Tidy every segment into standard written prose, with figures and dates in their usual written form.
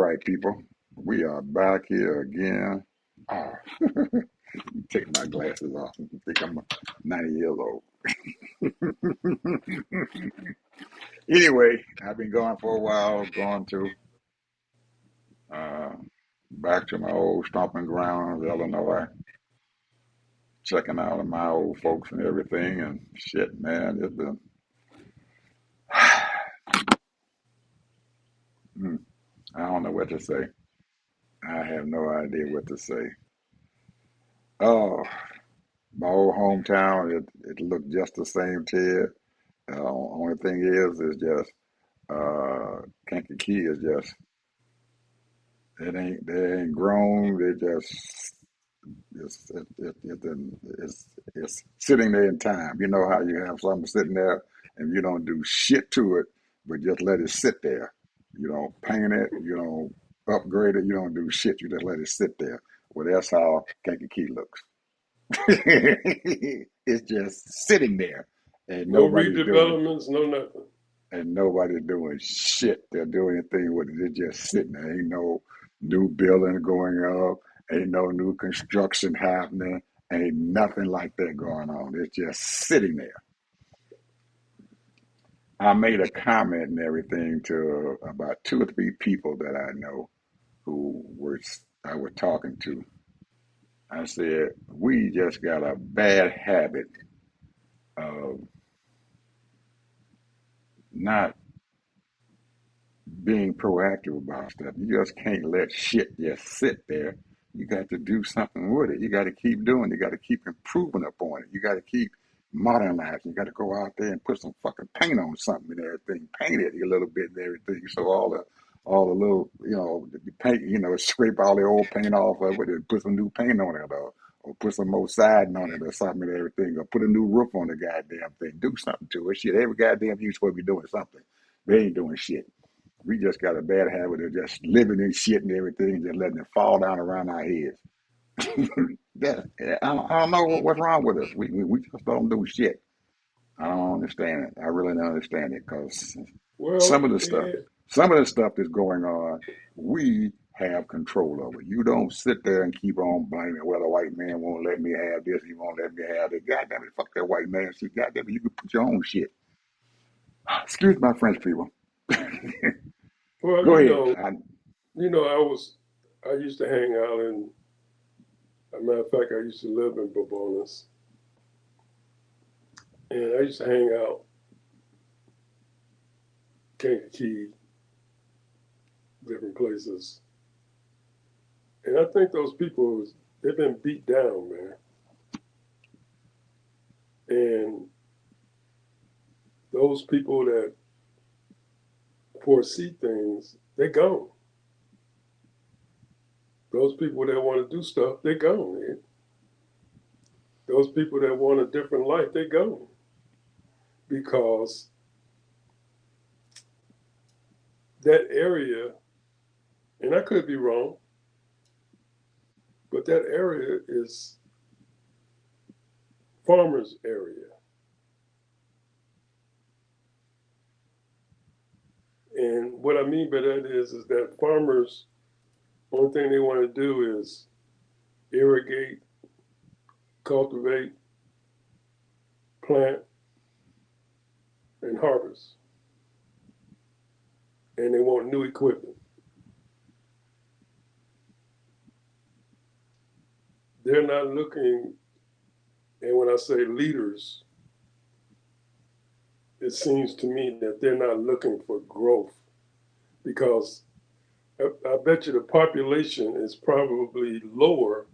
right, people. We are back here again. Oh, take my glasses off. I think I'm 90 years old. Anyway, I've been gone for a while, going to uh, back to my old stomping grounds, Illinois, checking out my old folks and everything. And shit, man, it's been, I don't know what to say. I have no idea what to say. Oh, my old hometown, it looked just the same, Ted. Only thing is just Kankakee is just they ain't grown. They just it's sitting there in time. You know how you have something sitting there and you don't do shit to it, but just let it sit there. You don't paint it. You don't upgrade it. You don't do shit. You just let it sit there. Well, that's how Kankakee looks. It's just sitting there, and No nobody's doing redevelopments, no nothing. and nobody's doing shit. They're doing anything with it. They're just sitting there. Ain't no new building going up. Ain't no new construction happening. Ain't nothing like that going on. It's just sitting there. I made a comment and everything to about two or three people that I know who were I was talking to. I said, we just got a bad habit of not being proactive about stuff. You just can't let shit just sit there. You got to do something with it. You got to keep doing it. You got to keep improving upon it. You got to keep modernizing. You got to go out there and put some fucking paint on something and everything. Paint it a little bit and everything. So all the little, the paint, scrape all the old paint off of it and put some new paint on it or put some more siding on it or something and everything or put a new roof on the goddamn thing. Do something to it. Shit, every goddamn you supposed to be doing something. They ain't doing shit. We just got a bad habit of just living in shit and everything and just letting it fall down around our heads. that, I don't know what's wrong with us. We just don't do shit. I don't understand it. I really don't understand it because some Well, of the stuff, some of the stuff that's going on, we have control over. You don't sit there and keep on blaming, well, the white man won't let me have this, he won't let me have it. God damn it, fuck that white man shit. God damn it, you can put your own shit. Excuse my French people. well, Go you ahead. know, you know, I used to hang out in. As a matter of fact, I used to live in Bobonis, and I used to hang out Kankakee, different places, and I think those people they've been beat down, man, and those people that foresee things, they gone. Those people that want to do stuff, they gone, man. Those people that want a different life, they gone because that area, and I could be wrong, but that area is farmers area. And what I mean by that is that farmers, only thing they want to do is irrigate, cultivate, plant, and harvest. And they want new equipment. They're not looking, and when I say leaders, it seems to me that they're not looking for growth because I bet you the population is probably lower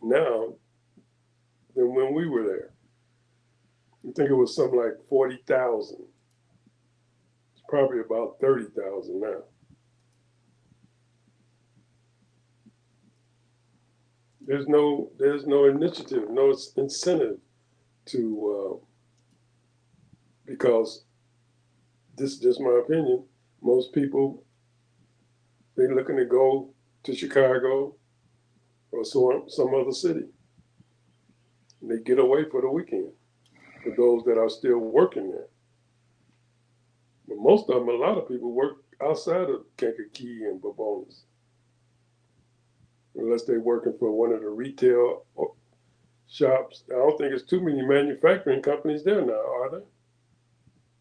now than when we were there. I think it was something like 40,000. It's probably about 30,000 now. There's no initiative, no incentive to because this is just my opinion. Most people they're looking to go to Chicago or some other city. And they get away for the weekend for those that are still working there. But most of them, a lot of people work outside of Kankakee and Babones, unless they're working for one of the retail shops. I don't think it's too many manufacturing companies there now, are there?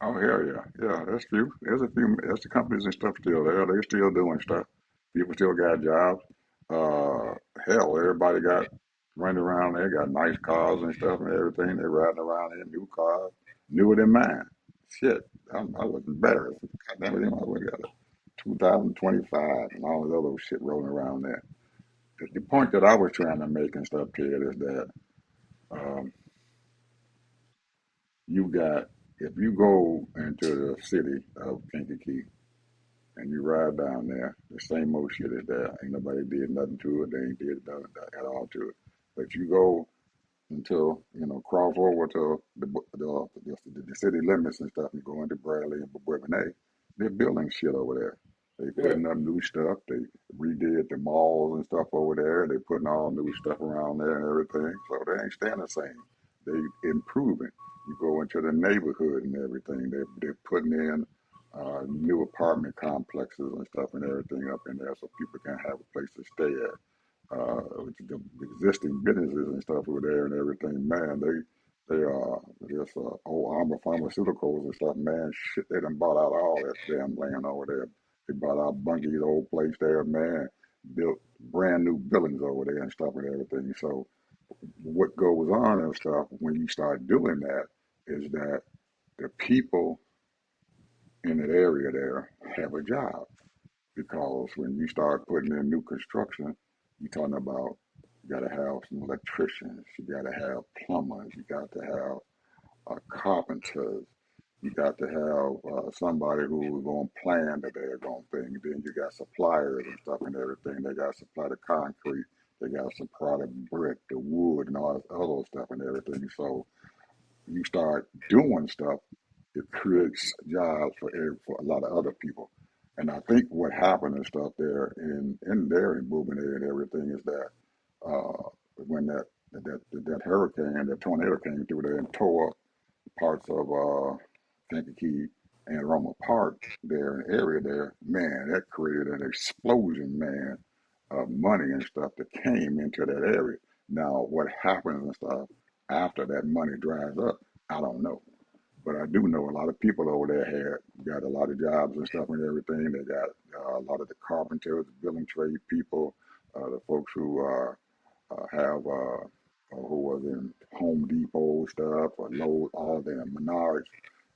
Oh hell yeah, yeah. That's few. There's a few. There's the companies and stuff still there. They still doing stuff. People still got jobs. Uh, hell, everybody got running around. They got nice cars and stuff and everything. They riding around in new cars, newer than mine. Shit, I was embarrassed. God damn it, I would got a 2025 and all this other shit rolling around there. The point that I was trying to make and stuff, Ted, is that um, you got if you go into the city of Kankakee and you ride down there, the same old shit is there. Ain't nobody did nothing to it. They ain't did nothing at all to it. But you go until cross over to the city limits and stuff, and go into Bradley and Bourbonnais. They're building shit over there. They Yeah, putting up new stuff. They redid the malls and stuff over there. They putting all new stuff around there and everything. So they ain't staying the same. They improving. You go into the neighborhood and everything. They're putting in new apartment complexes and stuff and everything up in there so people can have a place to stay at the existing businesses and stuff over there and everything, man, they just old Armor Pharmaceuticals and stuff, man, shit, they done bought out all that damn land over there. They bought out Bunky's old place there, man, built brand new buildings over there and stuff and everything. So what goes on and stuff when you start doing that is that the people in that area there have a job because when you start putting in new construction, you're talking about you got to have some electricians, you got to have plumbers, you got to have carpenters, you got to have somebody who's going to plan that they're going to thing. Then you got suppliers and stuff and everything. They got to supply the concrete, they got to supply the brick, the wood, and all this other stuff and everything. So you start doing stuff, it creates jobs for a lot of other people. And I think what happened and stuff there in there in Bourbonnais and everything is that when that hurricane, that tornado came through there and tore up parts of Kankakee and Roma Park there, an area there, man, that created an explosion, man, of money and stuff that came into that area. Now, what happens and stuff after that money dries up, I don't know. But I do know a lot of people over there had got a lot of jobs and stuff and everything. They got a lot of the carpenters, building trade people, the folks who have who was in Home Depot stuff or Lowe's, all them Menards.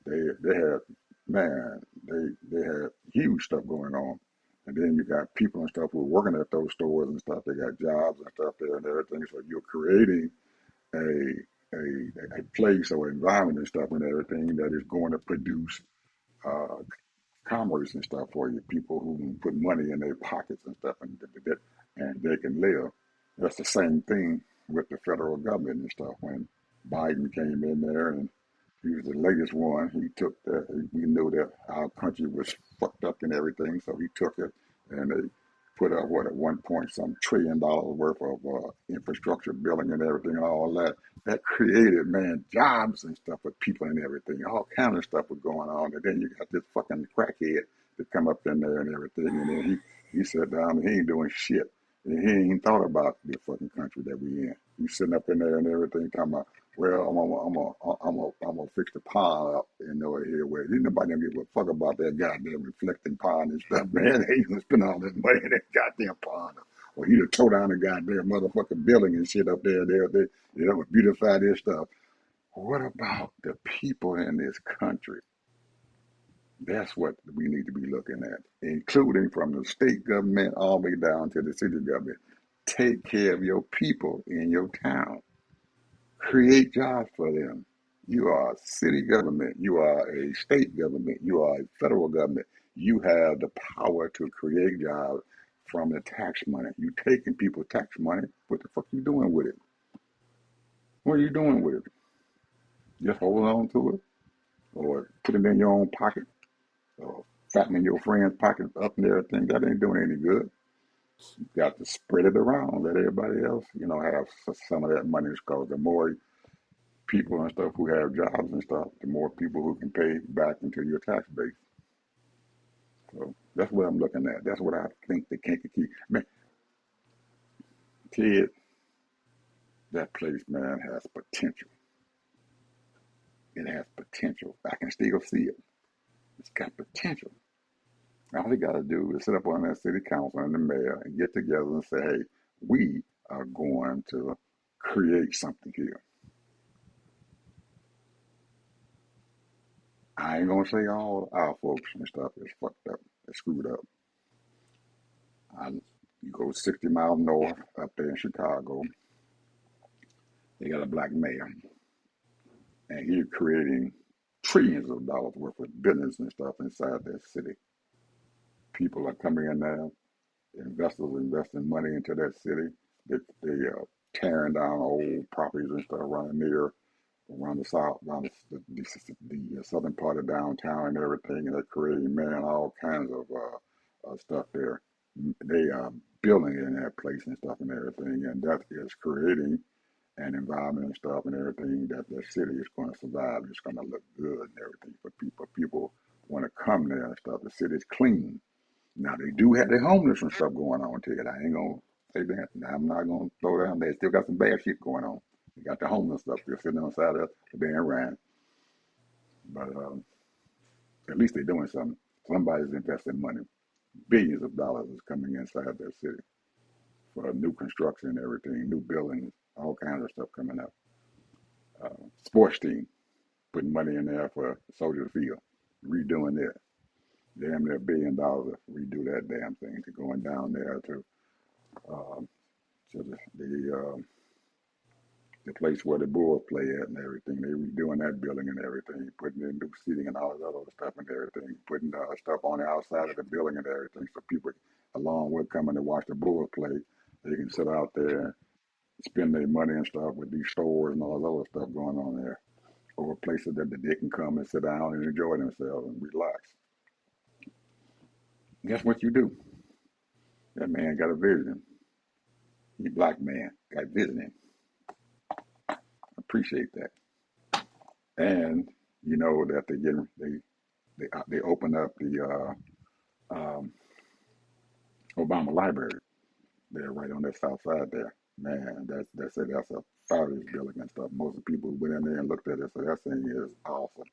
They had man, they had huge stuff going on. And then you got people and stuff who are working at those stores and stuff. They got jobs and stuff there and everything. So you're creating a a place or environment and stuff and everything that is going to produce uh, commerce and stuff for you. People who can put money in their pockets and stuff, and they can live. That's the same thing with the federal government and stuff. When Biden came in there and he was the latest one, he took that. We knew that our country was fucked up and everything, so he took it and they put up what at one point some $1 trillion worth of infrastructure building and everything and all that. That created man jobs and stuff for people and everything. All kind of stuff was going on, and then you got this fucking crackhead to come up in there and everything, and then he sat down and he ain't doing shit. And he ain't thought about the fucking country that we in. He's sitting up in there and everything, talking about, well, I'm gonna fix the pond up, here where ain't nobody gonna give a fuck about that goddamn reflecting pond and stuff, man. They ain't gonna spend all that money in that goddamn pond. Or he'd have tore down the goddamn motherfucking building and shit up there. Would beautify this stuff. What about the people in this country? That's what we need to be looking at, including from the state government all the way down to the city government. Take care of your people in your town. Create jobs for them. You are a city government. You are a state government. You are a federal government. You have the power to create jobs from the tax money. You taking people's tax money. What the fuck are you doing with it? What are you doing with it? Just hold on to it, or put it in your own pocket, or fattening your friend's pocket up and everything. That ain't doing any good. You got to spread it around. Let everybody else, have some of that money. Because the more people and stuff who have jobs and stuff, the more people who can pay back into your tax base. So that's what I'm looking at. That's what I think the Kankakee. Man, Ted, that place, man, has potential. It has potential. I can still see it. It's got potential. All they got to do is sit up on that city council and the mayor and get together and say, hey, we are going to create something here. I ain't going to say all our folks and stuff is fucked up, it's screwed up. I, you go 60 miles north up there in Chicago, they got a black mayor, and he's creating trillions of dollars worth of business and stuff inside that city. People are coming in there, investors investing money into that city. They are tearing down old properties and stuff around the south, around the southern part of downtown and everything, and they're creating, man, all kinds of stuff there. They are building in that place and stuff and everything, and that is creating an environment and stuff and everything that the city is going to survive. It's going to look good and everything for people. People want to come there and stuff. The city's clean. Now they do have the homeless and stuff going on too. I ain't gonna say that. Now, I'm not gonna throw down. They still got some bad shit going on. They got the homeless stuff still sitting on the side of the damn ride. But at least they're doing something. Somebody's investing money. Billions of dollars is coming inside their city for new construction and everything, new buildings, all kinds of stuff coming up. Sports team putting money in there for Soldier Field, redoing it. Damn near $1 billion to redo that damn thing. To going down there um, to the place where the Bulls play at and everything. They redoing that building and everything, putting in new seating and all that other stuff and everything, putting stuff on the outside of the building and everything, so people along with coming to watch the Bulls play, they can sit out there and spend their money and stuff with these stores and all that other stuff going on there, or places that they can come and sit down and enjoy themselves and relax. Guess what you do? That man got a vision. He black man got vision. Appreciate that. And you know that they open up the Obama Library there right on that south side there. Man, that's a fabulous building and stuff. Most of the people went in there and looked at it, so that thing is awesome.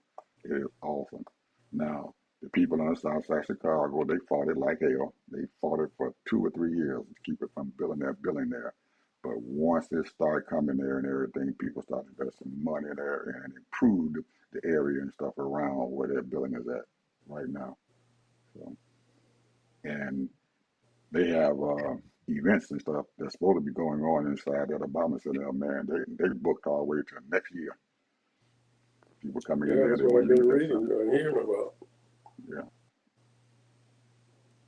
It is awesome. Now, the people on the south side of Chicago, they fought it like hell. They fought it for 2 or 3 years to keep it from building that building there. But once it started coming there and everything, people started investing money there and improved the area and stuff around where that building is at right now. So, and they have events and stuff that's supposed to be going on inside that Obama Center. Man, they booked all the way to next year. People coming in Yeah, there, that's they what want I've to been use that reading center. and hearing about. Yeah,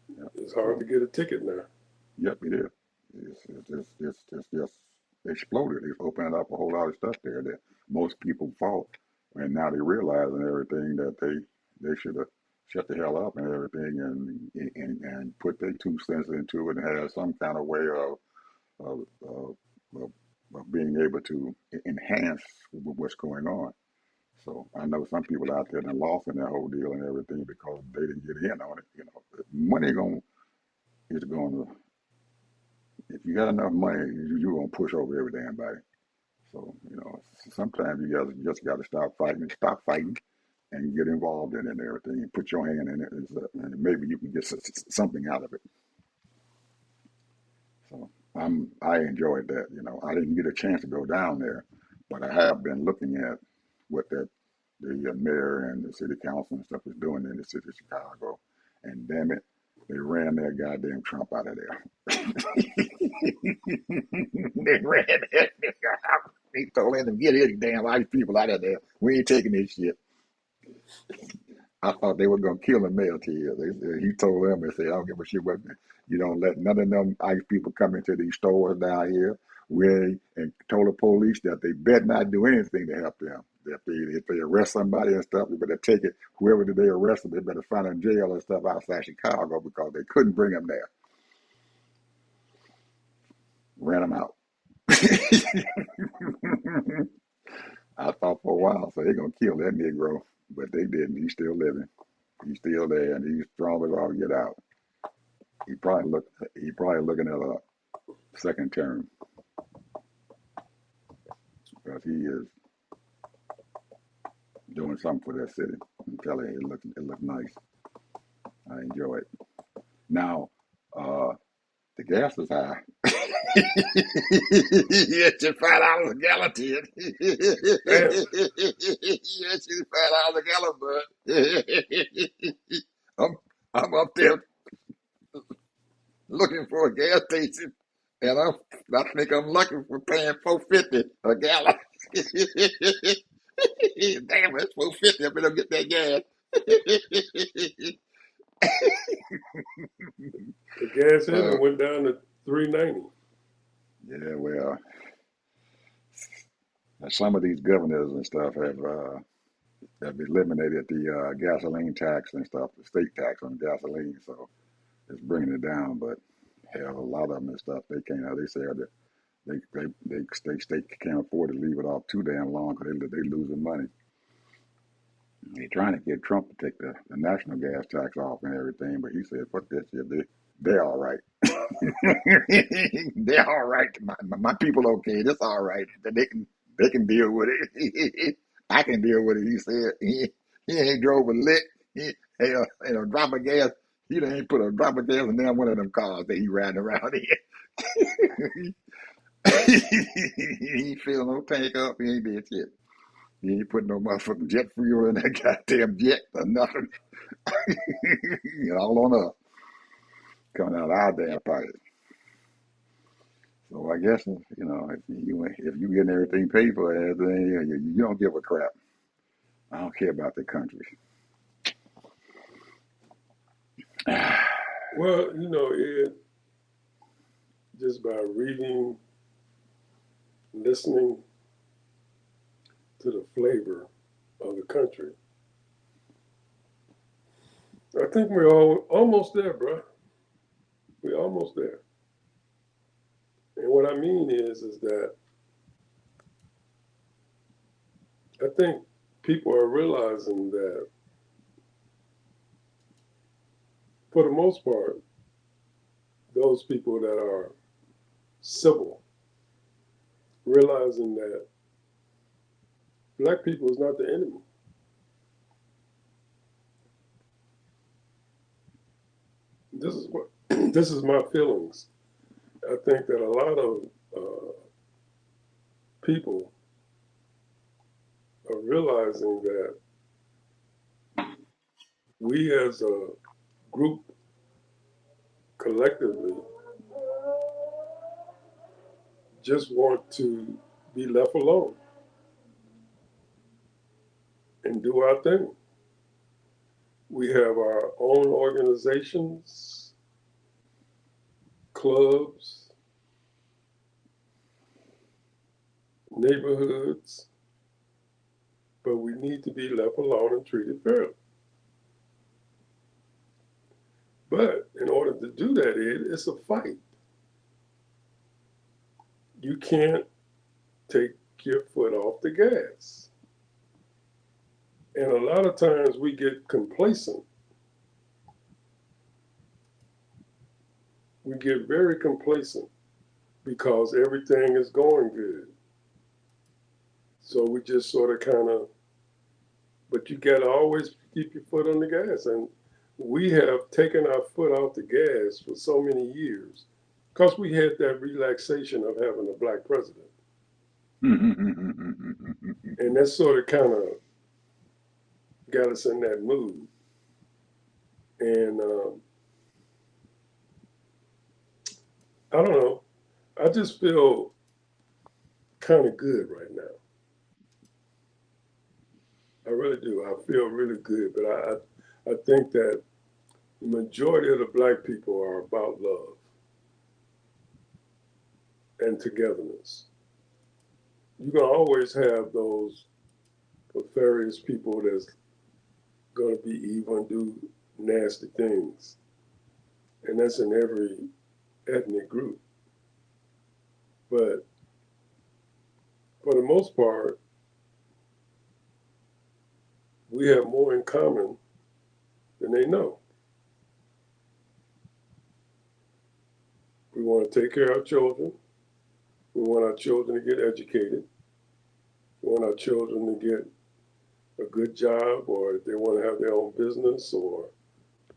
yeah. It's hard to So, get a ticket now. yep, it is. It's just exploded. It's opened up a whole lot of stuff there that most people fought, and now they realize and everything that they should have shut the hell up and everything and put their 2 cents into it and have some kind of way of, of, of, of being able to enhance what's going on. So I know some people out there that lost in that whole deal and everything because they didn't get in on it. You know, money is going to, if you got enough money, you're going to push over every damn body. So, you know, sometimes just got to stop fighting and get involved in it and everything and put your hand in it, and maybe you can get something out of it. So I enjoyed that. You know, I didn't get a chance to go down there, but I have been looking at what the mayor and the city council and stuff is doing in the city of Chicago, and damn it, they ran that goddamn Trump out of there. They ran that nigga out. They told him to get his damn white people out of there. We ain't taking this shit. I thought they were gonna kill him mayor to you. He told them and said, I don't give a shit what you don't let none of them ICE people come into these stores down here. And told the police that they better not do anything to help them. If they arrest somebody and stuff, they better take it. Whoever they arrested, they better find in jail and stuff outside Chicago because they couldn't bring them there. Ran them out. I thought for a while, so they're gonna kill that Negro, but they didn't. He's still living. He's still there, and he's strong as all get out. He probably look. He probably looking at a second term because he is doing something for that city. I'm telling you, it look nice. I enjoy it. Now, the gas is high. Yes, you $5 a gallon, Ted. Damn. Yes, you $5 a gallon, bud. I'm I'm up there looking for a gas station, and I think I'm lucky for paying $4.50 a gallon. Damn, it's $4.50. I better get that gas. The gas uh, even went down to $3.90. yeah, well, some of these governors and stuff have eliminated the gasoline tax and stuff, the state tax on gasoline, so it's bringing it down. But hell, a lot of them and stuff they can't. They say that state can't afford to leave it off too damn long because they losing money. They're trying to get Trump to take the national gas tax off and everything, but he said, "Fuck this shit. They're all right. They're all right. My people okay. That's all right. They can deal with it. I can deal with it." He said he ain't drove a lick. He ain't a drop of gas. He ain't put a drop of gas in damn one of them cars that he riding around in. He ain't fill no tank up. He ain't did shit. He ain't put no motherfucking jet fuel in that goddamn jet or nothing. All on us. Coming out of our damn pocket. So I guess if you getting everything paid for and everything, you don't give a crap. I don't care about the country. Well, it just by reading, listening to the flavor of the country, I think we're all almost there, bro. We're almost there. And what I mean is that I think people are realizing that for the most part, those people that are civil, realizing that black people is not the enemy. This is what this is my feelings. I think that a lot of people are realizing that we as a group collectively just want to be left alone and do our thing. We have our own organizations, clubs, neighborhoods, but we need to be left alone and treated fairly. But in order to do that, it's a fight. You can't take your foot off the gas. And a lot of times we get complacent. We get very complacent because everything is going good. So we just sort of kind of, but you got to always keep your foot on the gas. And we have taken our foot off the gas for so many years because we had that relaxation of having a black president. And that sort of kind of got us in that mood. And I don't know, I just feel kind of good right now. I really do. I feel really good. But I think that the majority of the black people are about love and togetherness. You're going to always have those nefarious people that's going to be evil and do nasty things. And that's in every ethnic group. But for the most part, we have more in common then they know. We want to take care of our children. We want our children to get educated. We want our children to get a good job, or if they want to have their own business or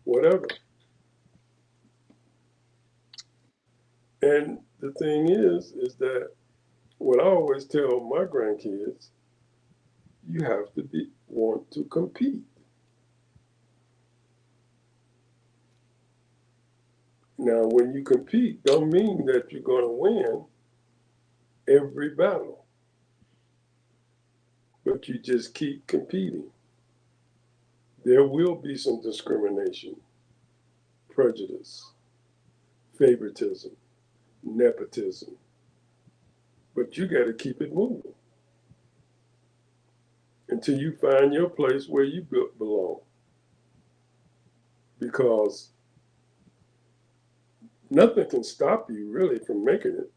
whatever. And the thing is that what I always tell my grandkids, you have to want to compete. Now, when you compete, don't mean that you're going to win every battle, but you just keep competing. There will be some discrimination, prejudice, favoritism, nepotism, but you got to keep it moving until you find your place where you belong. Because nothing can stop you really from making it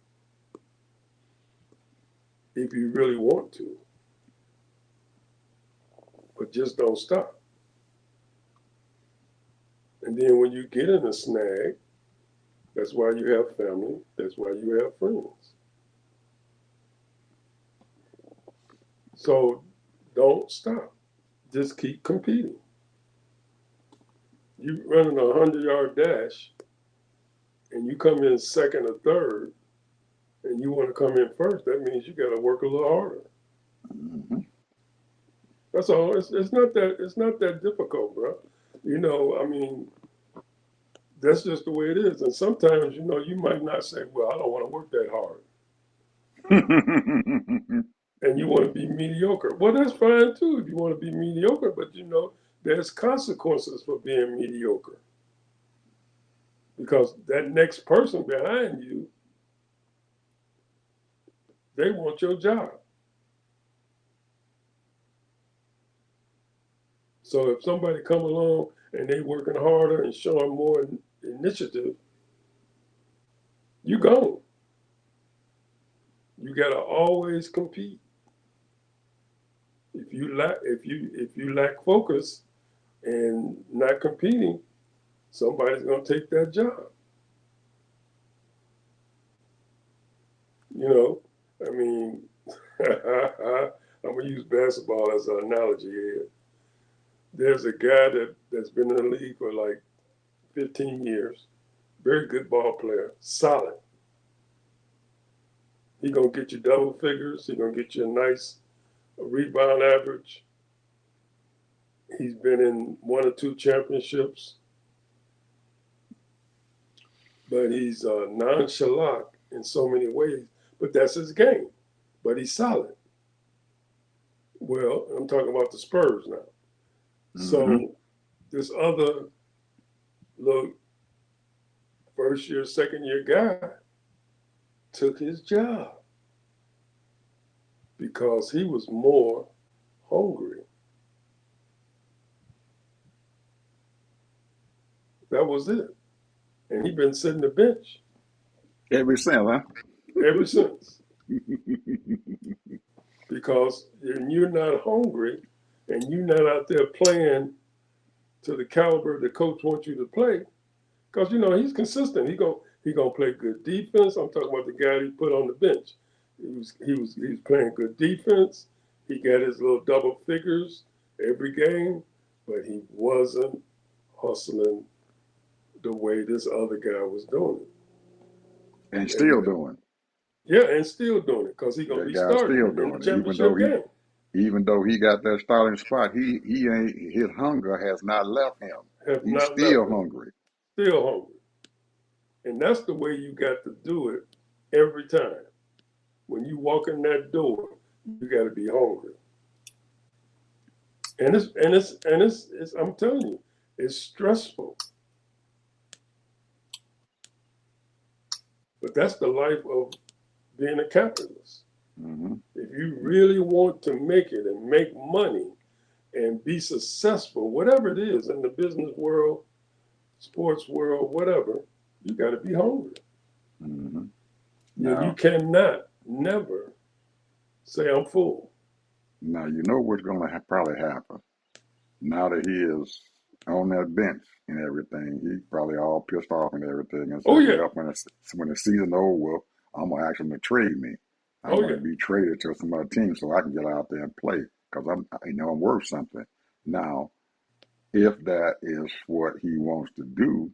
if you really want to. But just don't stop. And then when you get in a snag, that's why you have family, that's why you have friends. So don't stop. Just keep competing. You running a 100-yard dash and you come in second or third and you want to come in first, that means you got to work a little harder. Mm-hmm. That's all. It's not that difficult, bro. You know, I mean, that's just the way it is. And sometimes, you know, you might not say, well, I don't want to work that hard. And you want to be mediocre. Well, that's fine too if you want to be mediocre, but you know, there's consequences for being mediocre. Because that next person behind you, they want your job. So if somebody come along and they working harder and showing more initiative, you gone. You gotta always compete. If you lack focus and not competing, somebody's gonna take that job. You know, I mean, I'm gonna use basketball as an analogy here. There's a guy that's been in the league for like 15 years, very good ball player, solid. He gonna get you double figures. He gonna get you a nice rebound average. He's been in 1 or 2 championships, but he's nonchalant in so many ways. But that's his game. But he's solid. Well, I'm talking about the Spurs now. Mm-hmm. So this other little first year, second year guy took his job because he was more hungry. That was it. And he's been sitting the bench Ever since, huh? ever since. Because you're not hungry and you're not out there playing to the caliber the coach wants you to play. Because you know he's consistent. He gonna play good defense. I'm talking about the guy he put on the bench. He was playing good defense. He got his little double figures every game, but he wasn't hustling the way this other guy was doing it. And still doing. Yeah, and still doing it because he's gonna That be guy's starting still in the doing it, championship game. even though he got that starting spot, he ain't, his hunger has not left him. Have He's not still left him. hungry. Still hungry. And that's the way you got to do it every time. When you walk in that door, you got to be hungry. And it's I'm telling you, it's stressful. But that's the life of being a capitalist. Mm-hmm. If you really want to make it and make money and be successful, whatever it is in the business world, sports world, whatever, you got to be hungry. Mm-hmm. Now, you cannot never say I'm full. Now you know what's going to probably happen. Now that he is on that bench and everything. He probably all pissed off and everything, and Oh said, yeah, "Well, when the season over, I'm gonna ask him to trade me. I oh want yeah, to be traded to some other team so I can get out there and play because I'm worth something." Now, if that is what he wants to do,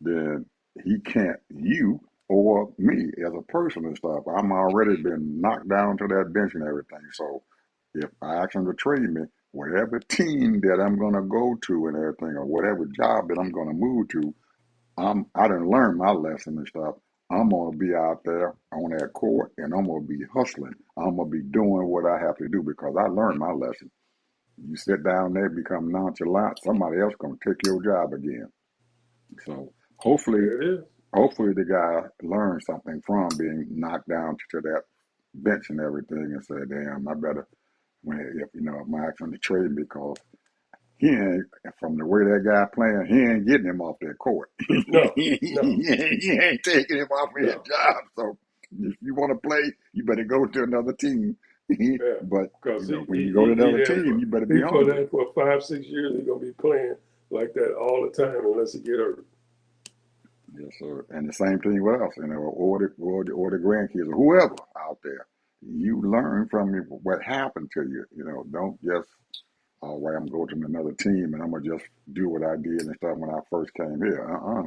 then he can't you or me as a person and stuff. I'm already been knocked down to that bench and everything. So if I ask him to trade me, whatever team that I'm gonna go to and everything, or whatever job that I'm gonna move to, I didn't learn my lesson and stuff. I'm gonna be out there on that court and I'm gonna be hustling. I'm gonna be doing what I have to do because I learned my lesson. You sit down there, become nonchalant, somebody else gonna take your job again. So hopefully there it is. hopefully the guy learned something from being knocked down to that bench and everything and said, damn, I better if my action to trade because he ain't from the way that guy playing, he ain't getting him off that court. No, no, he ain't taking him off of his no. job. So if you want to play, you better go to another team. Yeah, But because when you go to he another there team, for you better be hungry. there for 5 6 years. He's gonna be playing like that all the time unless he get hurt. Yes, sir. And the same thing with us, or the grandkids or whoever out there. You learn from what happened to you. Don't just, oh, well, I'm going to another team and I'm gonna just do what I did and stuff when I first came here.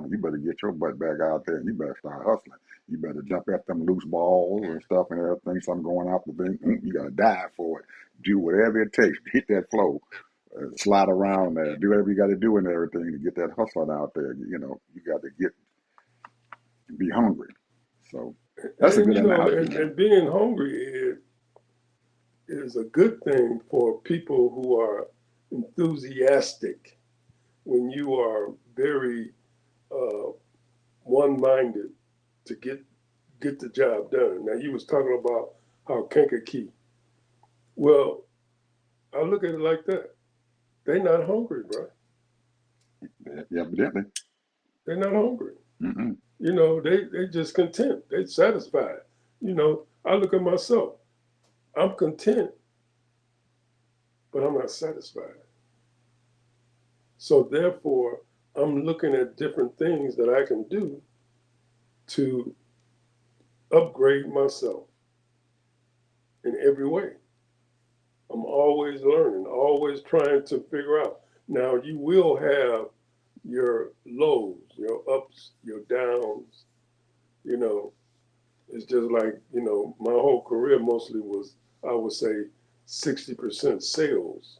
You better get your butt back out there and you better start hustling. You better jump at them loose balls and stuff and everything. Something going out the thing. You gotta dive for it. Do whatever it takes. Hit that flow. Slide around there. Do whatever you got to do and everything to get that hustling out there. You got to be hungry. So that's a And good you know, analogy, man. and being hungry is a good thing for people who are enthusiastic. When you are very uh, one-minded to get the job done. Now you was talking about how Kankakee. Well, I look at it like that. They not hungry, bro. Evidently. They're not hungry. Mm-mm. You know, they just content. They satisfied. You know, I look at myself. I'm content, but I'm not satisfied. So therefore, I'm looking at different things that I can do to upgrade myself in every way. I'm always learning, always trying to figure out. Now, you will have your lows, your ups, your downs. You know, it's just like, my whole career mostly was, I would say, 60% sales.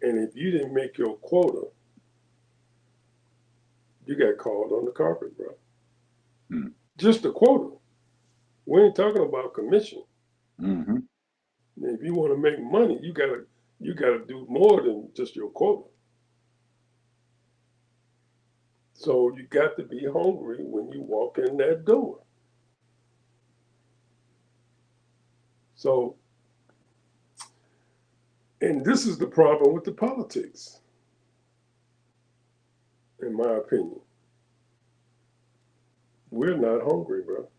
And if you didn't make your quota, you got called on the carpet, bro. Mm. Just the quota. We ain't talking about commission. Mm-hmm. If you want to make money, you gotta do more than just your quota. So you got to be hungry when you walk in that door. So, and this is the problem with the politics, in my opinion. We're not hungry, bro.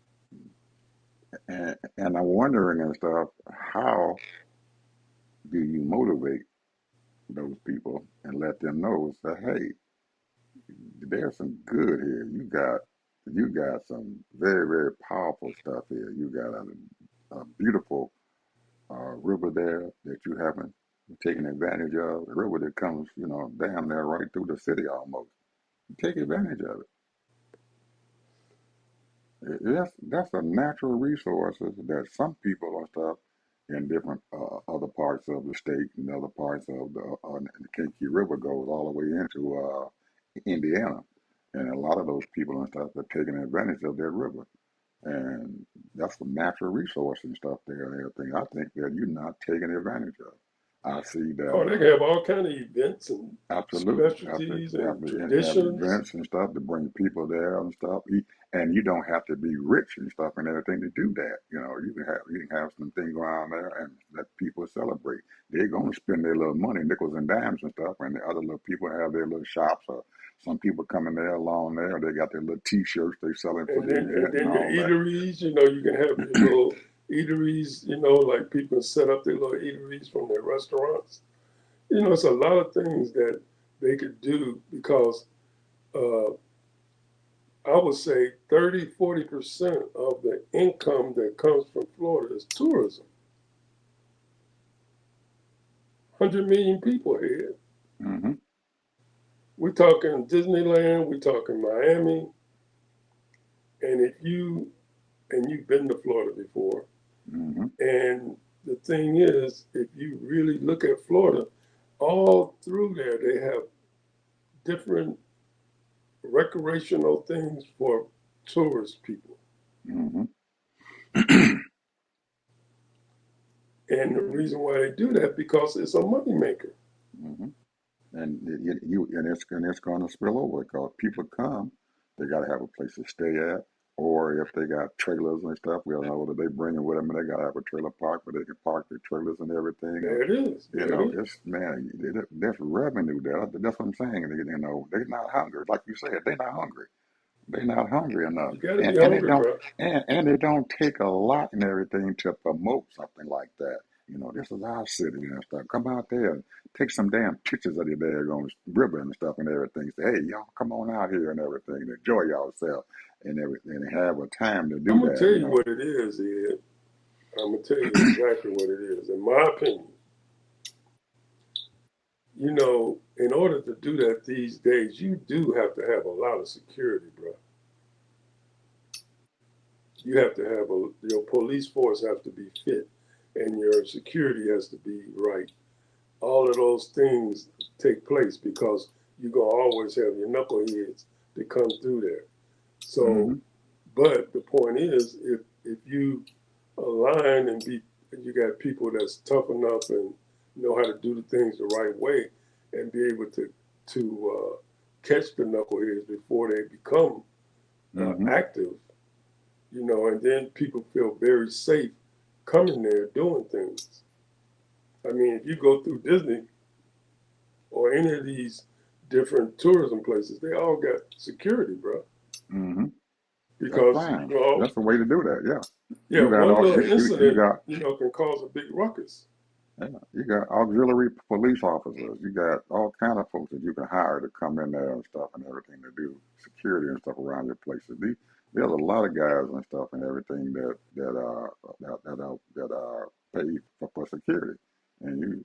And I'm wondering and stuff, how do you motivate those people and let them know that, hey, there's some good here. You got some very, very powerful stuff here. You got a beautiful river there that you haven't taken advantage of. A river that comes, damn near right through the city almost. Take advantage of it. That's a natural resources that some people and stuff in different other parts of the state and other parts of the Kankakee River goes all the way into Indiana, and a lot of those people and stuff are taking advantage of that river, and that's some natural resource and stuff there and everything. I think that you're not taking advantage of. I see that. Oh, they can have all kind of events and Absolutely. specialties You and have traditions. events and stuff to bring people there and stuff. And you don't have to be rich and stuff and everything to do that. You can have some things around there and let people celebrate. They're gonna spend their little money, nickels and dimes and stuff, and the other little people have their little shops or some people coming there along there, they got their little t-shirts they selling for And the then event and your all that. eateries, you can have your little eateries, like people set up their little eateries from their restaurants. It's a lot of things that they could do, because uh, I would say 30–40% of the income that comes from Florida is tourism. 100 million people here. Mm-hmm. We're talking Disneyland, we're talking Miami, and you've been to Florida before, Mm-hmm. and the thing is, if you really look at Florida, all through there they have different recreational things for tourist people. Mm-hmm. And the reason why they do that, because it's a moneymaker. Mm-hmm. And it's going to spill over because people come, they got to have a place to stay at, or if they got trailers and stuff, we don't know whether they bring it with them, and they got to have a trailer park where they can park their trailers and everything. There it is. You There it know, is. it's man, there's revenue there. That's what I'm saying. You know, they're not hungry, like you said. They're not hungry. They're not hungry enough, You got to be and it hungry, don't bro. and it don't take a lot and everything to promote something like that. You know, this is our city and stuff. Come out there and take some damn pictures of your daggone river and stuff and everything. Say, hey, y'all, come on out here and everything. Enjoy yourself and everything, and have a time to do I'm gonna that. tell You you know. what it is, Ed. I'm gonna tell you exactly what it is. In my opinion, in order to do that these days, you do have to have a lot of security, bro. You have to have your police force have to be fit, and your security has to be right. All of those things take place because you're gonna always have your knuckleheads that come through there. So, Hmm. but the point is, if you align and you got people that's tough enough and know how to do the things the right way, and be able to catch the knuckleheads before they become Hmm. active, and then people feel very safe coming there doing things. I mean, if you go through Disney or any of these different tourism places, they all got security, bro. Hmm. That's Because fine. That's the way to do that. Yeah. yeah, You got one all little you incident, got. can cause a big ruckus. Yeah, you got auxiliary police officers. You got all kind of folks that you can hire to come in there and stuff and everything to do security and stuff around your places. There's a lot of guys and stuff and everything that pay for security, and you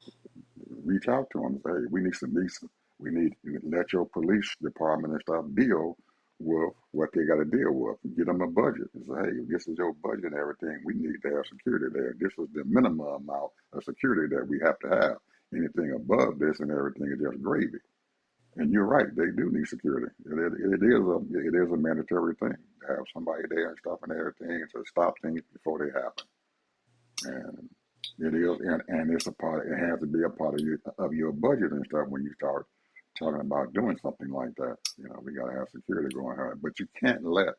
reach out to them and say, hey, we need some decent. We need you let your police department and stuff deal with what they got to deal with. Get them a budget and say, hey, this is your budget and everything. We need to have security there. This is the minimum amount of security that we have to have. Anything above this and everything is just gravy. And you're right, they do need security. It is a mandatory thing to have somebody there and stuff and everything to stop things before they happen. And it is, and it's a part. It has to be a part of your budget and stuff when you start talking about doing something like that. You know, we got to have security going on, but you can't let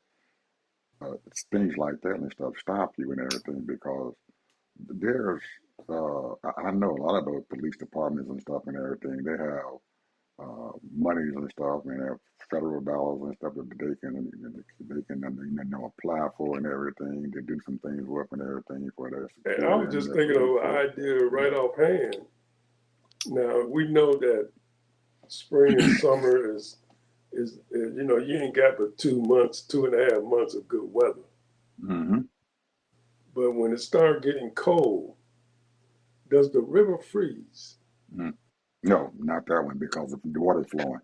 things like that and stuff stop you and everything because there's. I know a lot of those police departments and stuff and everything. They have monies and stuff, and have federal dollars and stuff that they can apply for and everything. They do some things with and everything for their And I security was and just their thinking of police an force. idea Yeah. right offhand. Now we know that spring and summer is you ain't got but 2 months, 2.5 months of good weather. Hmm. But when it starts getting cold, does the river freeze? Mm. No, not that one because the water's flowing.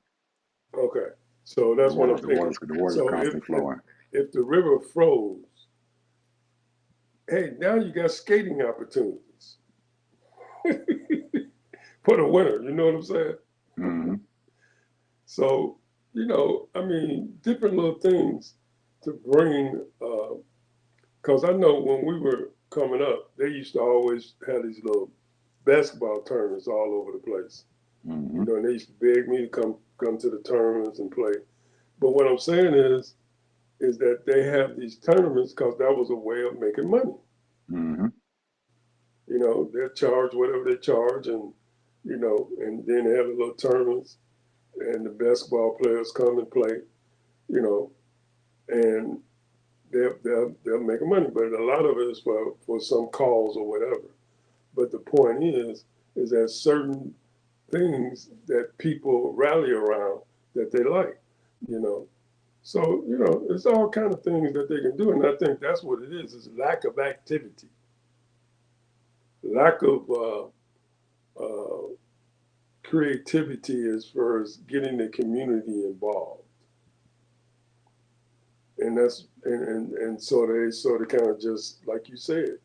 Okay, so The that's what water, I'm the thinking. water's, the water's So if constantly if flowing. if the river froze, hey, now you got skating opportunities for the winter. You know what I'm saying? Hmm. So I mean, different little things to bring. Because I know when we were coming up, they used to always have these little basketball tournaments all over the place. Hmm. And they used to beg me to come to the tournaments and play. But what I'm saying is that they have these tournaments because that was a way of making money. Hmm. They charge whatever they charge, and then they have the little tournaments, and the basketball players come and play, you know, and they'll make money. But a lot of it is for some calls or whatever. But the point is that certain things that people rally around that they like, you know. So, it's all kind of things that they can do. And I think that's what it is lack of activity, lack of creativity as far as getting the community involved. And so they sort of kind of just, like you said,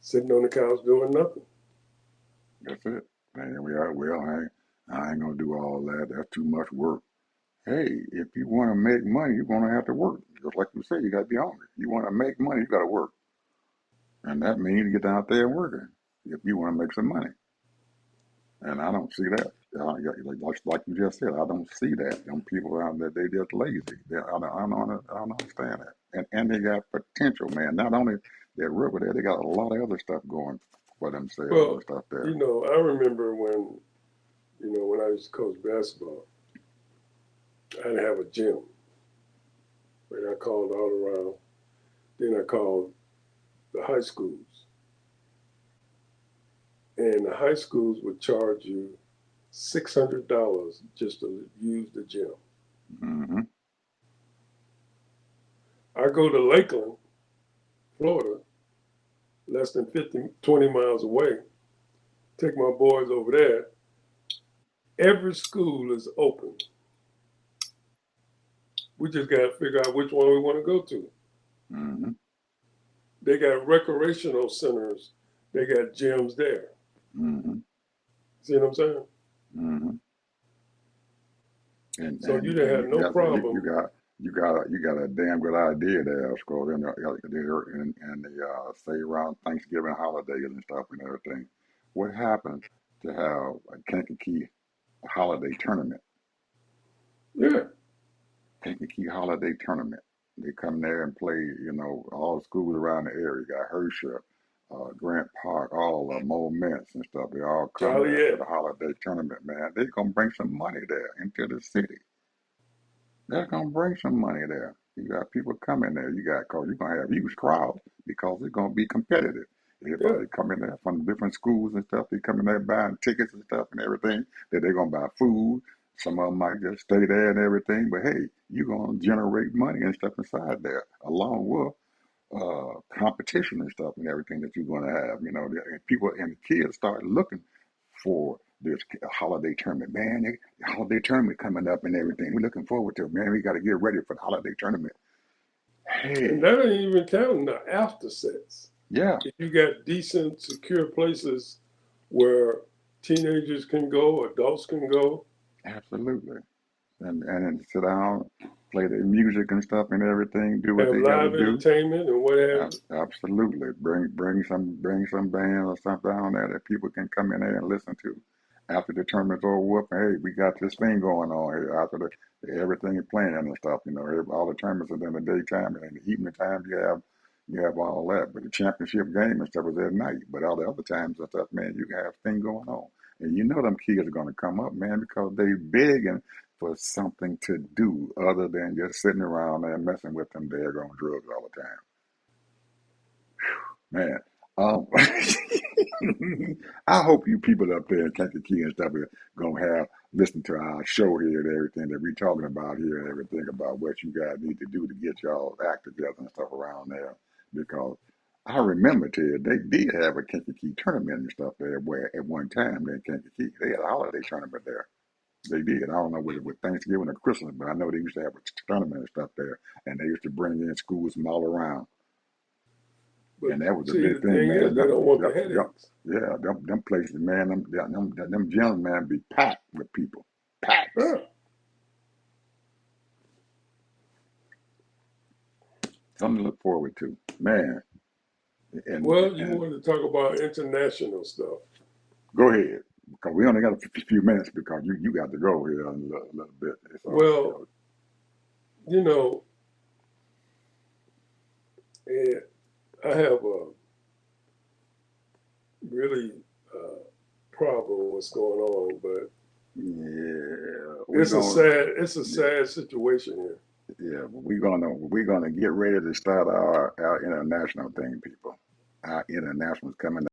sitting on the couch doing nothing. That's it. And I ain't gonna do all that. That's too much work. Hey, if you want to make money, you're gonna have to work. Just like you say, you gotta be hungry. You want to make money, you gotta work, and that means get out there and working if you want to make some money. And I don't see that. Like you just said, I don't see that. Them people out there, they just lazy. I don't understand that. And they got potential, man. Not only that river there, they got a lot of other stuff going for themselves and Well, stuff there. I remember when I used to coach basketball, I didn't have a gym. And I called all around. Then I called the high schools. And the high schools would charge you $600 just to use the gym. Mm-hmm. I go to Lakeland, Florida, less than 20 miles away, take my boys over there. Every school is open. We just got to figure out which one we want to go to. Mm-hmm. They got recreational centers. They got gyms there. Mm-hmm. See what I'm saying? Mm-hmm. So you And didn't have no problem. you got a damn good idea there, Scott. And the say around Thanksgiving holidays and stuff and everything. What happens to have a Kankakee holiday tournament? Yeah. Kankakee holiday tournament. They come there and play. All the schools around the area. You got Hershey, Grant Park, all the Moments and stuff. They all come there to Joliet. the holiday tournament, man. They gonna bring some money there into the city. That's gonna bring some money there. You got people coming there. Cause you're gonna have huge crowds because it's gonna be competitive. Yeah. Everybody coming there from different schools and stuff. They coming there buying tickets and stuff and everything. That they're gonna buy food. Some of them might just stay there and everything. But hey, you're gonna generate money and stuff inside there, along with competition and stuff and everything that you're gonna have. And people and the kids start looking for this holiday tournament. Man, the holiday tournament coming up and everything. We're looking forward to it, man. We got to get ready for the holiday tournament. And Hey, that ain't even counting the after sets. yeah, If you got decent, secure places where teenagers can go, adults can go, absolutely. And then sit down, play the music and stuff and everything, do what have they got to live do. entertainment and what have you. Absolutely. Bring some band or something down there that people can come in there and listen to. After the tournament's over with, hey, we got this thing going on here. After everything is playing and stuff, all the tournaments are in the daytime and in the evening time you have all that. But the championship game and stuff is at night. But all the other times and stuff, man, you can have things going on. And them kids are gonna come up, man, because they begging for something to do other than just sitting around there messing with them daggone drugs all the time. Man, um, I hope you people up there in Kankakee and stuff are gonna have listen to our show here and everything that we talking about here and everything about what you guys need to do to get y'all act together and stuff around there. Because I remember they did have a Kankakee tournament and stuff there where at one time in Kankakee they had a holiday tournament there. They did. I don't know whether it was Thanksgiving or Christmas, but I know they used to have a tournament and stuff there, and they used to bring in schools from all around. But And that was a see, big the thing, thing is, man. they don't want the headaches. Yeah, them places, man. Them gyms, man, be packed with people, packed. Huh. Something to look forward to, man. And Well, you and wanted to talk about international stuff. go ahead because we only got a few minutes because you got to go here in a little bit. So Well, you know, and I have a really problem with what's going on, but yeah, it's a yeah, sad situation here. yeah, we're gonna get ready to start our international thing, people. Our international's coming